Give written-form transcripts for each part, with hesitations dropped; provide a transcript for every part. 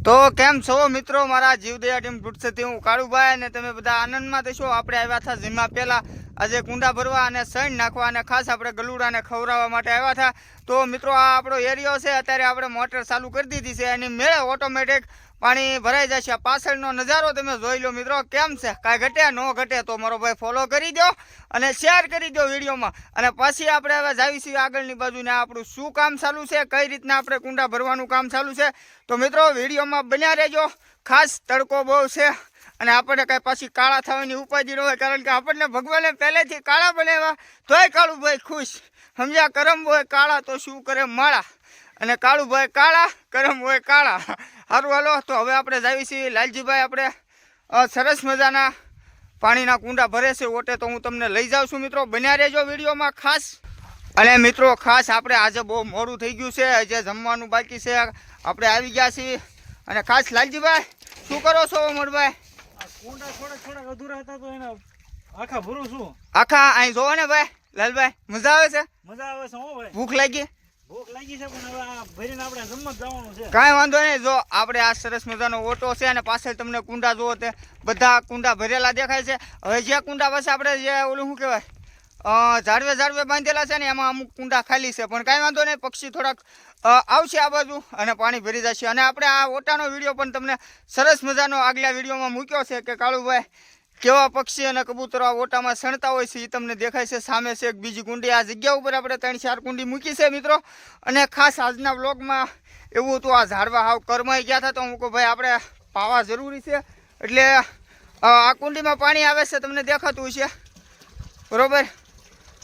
તો કેમ છો મિત્રો, મારા જીવદયા ટીમ ગુડસેથી હું કાળુભાઈ અને તમે બધા આનંદમાં થશો। આપણે આવ્યા હતા જીમમાં પહેલા આજે કુંડા ભરવા અને સૈણ નાખવા અને ખાસ આપણે ગલુડાને ખવડાવવા માટે આવ્યા હતા। તો મિત્રો આ આપણો એરિયો છે, અત્યારે આપણે મોટર ચાલુ કરી દીધી છે, એની મેળે ઓટોમેટિક પાણી ભરાઈ જશે। પાછળનો નજારો તમે જોઈ લો મિત્રો, કેમ છે, કાંઈ ઘટે ન ઘટે તો મારો ભાઈ ફોલો કરી દો અને શેર કરી દો વિડીયોમાં। અને પછી આપણે હવે જાવીશું આગળની બાજુને આપણું શું કામ ચાલુ છે, કઈ રીતના આપણે કુંડા ભરવાનું કામ ચાલુ છે। તો મિત્રો વિડીયોમાં બન્યા રહેજો। ખાસ તડકો બહુ છે અને આપણે કાંઈ પાછી કાળા થવાની ઉપાધિ ન હોય, કારણ કે આપણને ભગવાને પહેલેથી કાળા બનાવ્યા તોય કાળુભાઈ ખુશ, સમજ્યા। કરમ હોય કાળા તો શું કરે માળા, અને કાળુભાઈ કાળા કરમ હોય કાળા। સારું હાલો, તો હવે આપણે જાવી છીએ લાલજીભાઈ, આપણે સરસ મજાના પાણીના કુંડા ભરે છે ઓટે, તો હું તમને લઈ જાઉં છું। મિત્રો બન્યા રહેજો વિડીયોમાં ખાસ। અને મિત્રો ખાસ આપણે આજે બહુ મોડું થઈ ગયું છે, આજે જમવાનું બાકી છે, આપણે આવી ગયા છીએ। અને ખાસ લાલજીભાઈ શું કરો છો મોરભાઈ? કુંડા થોડા અધૂરા હતા તો એને આખા ભરું છું। આખા અહીં જોવો ને ભાઈ લાલભાઈ, મજા આવે છે? મજા આવે છે હો ભાઈ। ભૂખ લાગી? ભૂખ લાગી છે પણ હવે આ ભરીને આપણે જમવા જવાનું છે। કાંઈ વાંધો નહીં, જો આપણે આ સરસ મજાનો ઓટો છે અને પાછળ તમને કુંડા જોવો તે બધા કુંડા ભરેલા દેખાય છે। હવે જે કુંડા પાસે આપણે જે ઓલું શું કહેવાય ઝાડવે બાંધેલા છે ને એમાં અમુક કુંડા ખાલી છે, પણ કાંઈ વાંધો નહીં, પક્ષી થોડાક આવશે આ બાજુ અને પાણી ભરી જશે। અને આપણે આ ઓટાનો વિડીયો પણ તમને સરસ મજાનો આગલા વિડીયોમાં મૂક્યો છે કે કાળુભાઈ કેવા પક્ષી અને કબૂતરો આ ઓટામાં સણતા હોય છે, એ તમને દેખાય છે। સામે છે એક બીજી કુંડી, આ જગ્યા ઉપર આપણે 3-4 કુંડી મૂકી છે મિત્રો। અને ખાસ આજના વ્લોગમાં એવું હતું, આ ઝાડવા હાવ કરમાઈ ગયા હતા, તો હું કહું ભાઈ આપણે પાવા જરૂરી છે, એટલે આ કુંડીમાં પાણી આવે છે, તમને દેખાતું હશે બરોબર,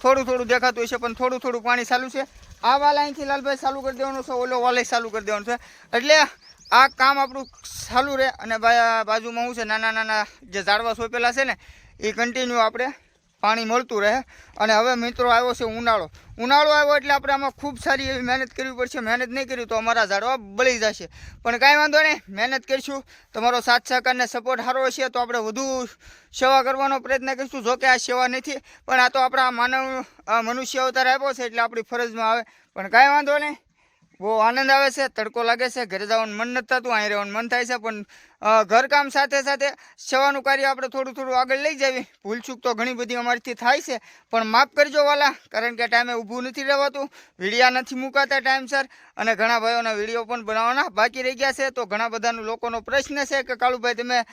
થોડું દેખાતું હશે પણ થોડું પાણી ચાલુ છે। આ વાલા અહીંથી લાલભાઈ ચાલુ કરી દેવાનું છે, ઓલો વાલે ચાલુ કરી દેવાનું છે, એટલે આ કામ આપણું ચાલુ રહે। અને બાજુમાં શું છે, નાના જે ઝાડવા સોંપેલા છે ને એ કન્ટિન્યુ આપણે પાણી મળતું રહે। અને હવે મિત્રો આવ્યો છે ઉનાળો આવ્યો એટલે આપણે આમાં ખૂબ સારી એવી મહેનત કરવી પડશે। મહેનત નહીં કરી તો અમારા ઝાડવા બળી જશે, પણ કાંઈ વાંધો નહીં, મહેનત કરીશું। તમારો સાથ સહકારને સપોર્ટ સારો હશે તો આપણે વધુ સેવા કરવાનો પ્રયત્ન કરીશું। જોકે આ સેવા નથી, પણ આ તો આપણા મનુષ્ય અવતાર આપ્યો છે એટલે આપણી ફરજમાં આવે, પણ કાંઈ વાંધો નહીં, બહુ આનંદ આવે છે। તડકો લાગે છે, ઘરે જવાનું મન નથી થતું, અહીં રહેવાનું મન થાય છે, પણ ઘરકામ સાથે સેવાનું કાર્ય આપણે થોડું આગળ લઈ જઈએ। ભૂલચૂક તો ઘણી બધી અમારીથી થાય છે, પણ માફ કરજો વાલા, કારણ કે ટાઈમે ઊભું નથી રહેવાતું, વિડીયા નથી મુકાતા ટાઈમસર, અને ઘણા ભાઈઓના વિડીયો પણ બનાવવાના બાકી રહી ગયા છે। તો ઘણા બધાનો લોકોનો પ્રશ્ન છે કે કાળુભાઈ તમે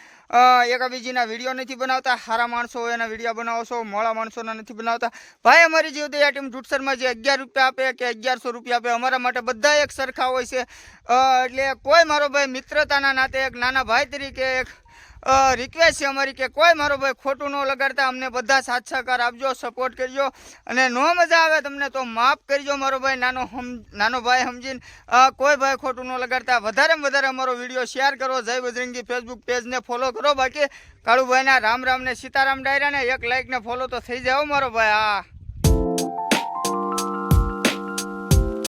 એકાબીજીના વિડીયો નથી બનાવતા, સારા માણસો હોય એના વિડીયો બનાવો છો, મોળા માણસોના નથી બનાવતા। ભાઈ અમારી જીવદયા ટીમ ટૂટસરમાં જે 11 રૂપિયા આપે કે 1100 રૂપિયા આપે, અમારા માટે બધા એક સરખા હોય છે। એટલે કોઈ મારો ભાઈ મિત્રતાના નાતે એક નાના ભાઈ તરીકે એક રિક્વેસ્ટ છે અમારી કે કોઈ મારો ભાઈ ખોટું ન લગાડતા, અમને બધા સાથ સહકાર આપજો, સપોર્ટ કરજો, અને નો મજા આવે તમને તો માફ કરજો મારો ભાઈ, નાનો ભાઈ સમજીને કોઈ ભાઈ ખોટું ન લગાડતા। વધારેમાં વધારે અમારો વિડીયો શેર કરો, જય બજરંગી ફેસબુક પેજને ફોલો કરો, બાકી કાળુભાઈના રામ ને સીતારામ ડાયરાને એક લાઈક ને ફોલો તો થઈ જાઓ મારો ભાઈ।